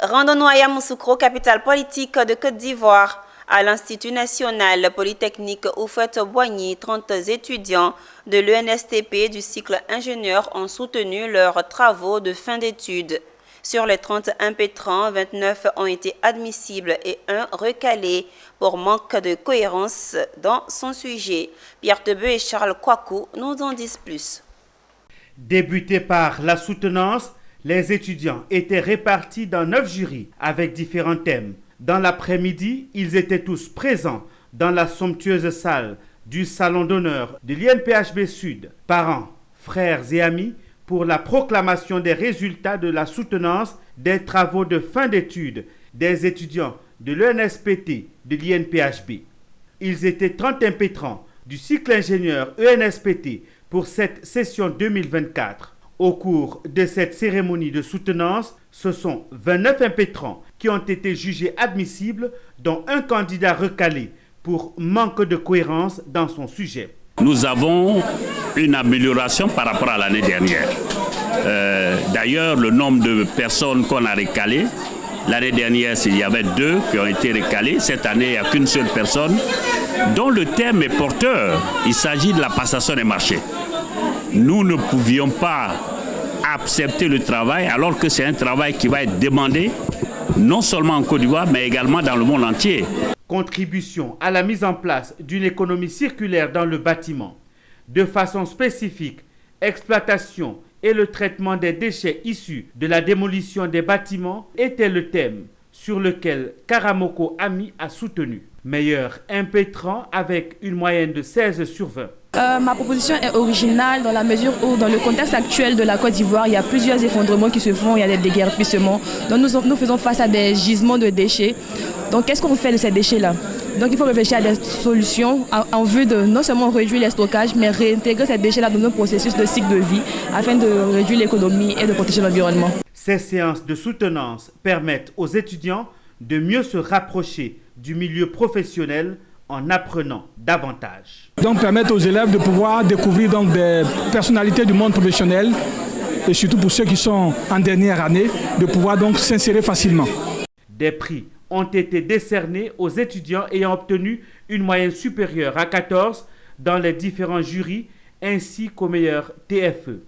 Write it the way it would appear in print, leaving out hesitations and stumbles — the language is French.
Rendons-nous à Yamoussoukro, capitale politique de Côte d'Ivoire. À l'Institut national polytechnique Houphouët-Boigny, 30 étudiants de l'ENSTP du cycle ingénieur ont soutenu leurs travaux de fin d'études. Sur les 30 impétrants, 29 ont été admissibles et un recalé pour manque de cohérence dans son sujet. Pierre Tebeu et Charles Kouakou nous en disent plus. Débutés par la soutenance, les étudiants étaient répartis dans 9 jurys avec différents thèmes. Dans l'après-midi, ils étaient tous présents dans la somptueuse salle du salon d'honneur de l'INPHB Sud, parents, frères et amis, pour la proclamation des résultats de la soutenance des travaux de fin d'études des étudiants de l'ENSPT de l'INPHB. Ils étaient 30 impétrants du cycle ingénieur ENSPT pour cette session 2024. Au cours de cette cérémonie de soutenance, ce sont 29 impétrants qui ont été jugés admissibles, dont un candidat recalé pour manque de cohérence dans son sujet. Nous avons une amélioration par rapport à l'année dernière. D'ailleurs, le nombre de personnes qu'on a recalées, l'année dernière, il y avait 2 qui ont été recalées. Cette année, il n'y a qu'une seule personne dont le thème est porteur. Il s'agit de la passation des marchés. Nous ne pouvions pas accepter le travail alors que c'est un travail qui va être demandé non seulement en Côte d'Ivoire mais également dans le monde entier. Contribution à la mise en place d'une économie circulaire dans le bâtiment. De façon spécifique, exploitation et le traitement des déchets issus de la démolition des bâtiments était le thème sur lequel Karamoko Ami a soutenu. Meilleur impétrant avec une moyenne de 16 sur 20. Ma proposition est originale dans la mesure où, dans le contexte actuel de la Côte d'Ivoire, il y a plusieurs effondrements qui se font, il y a des déguerpissements. Donc nous faisons face à des gisements de déchets. Donc qu'est-ce qu'on fait de ces déchets-là? Donc il faut réfléchir à des solutions en vue de non seulement réduire les stockages, mais réintégrer ces déchets-là dans un processus de cycle de vie afin de réduire l'économie et de protéger l'environnement. Ces séances de soutenance permettent aux étudiants de mieux se rapprocher du milieu professionnel en apprenant davantage. Donc permettre aux élèves de pouvoir découvrir donc des personnalités du monde professionnel et surtout pour ceux qui sont en dernière année, de pouvoir donc s'insérer facilement. Des prix ont été décernés aux étudiants ayant obtenu une moyenne supérieure à 14 dans les différents jurys ainsi qu'aux meilleurs TFE.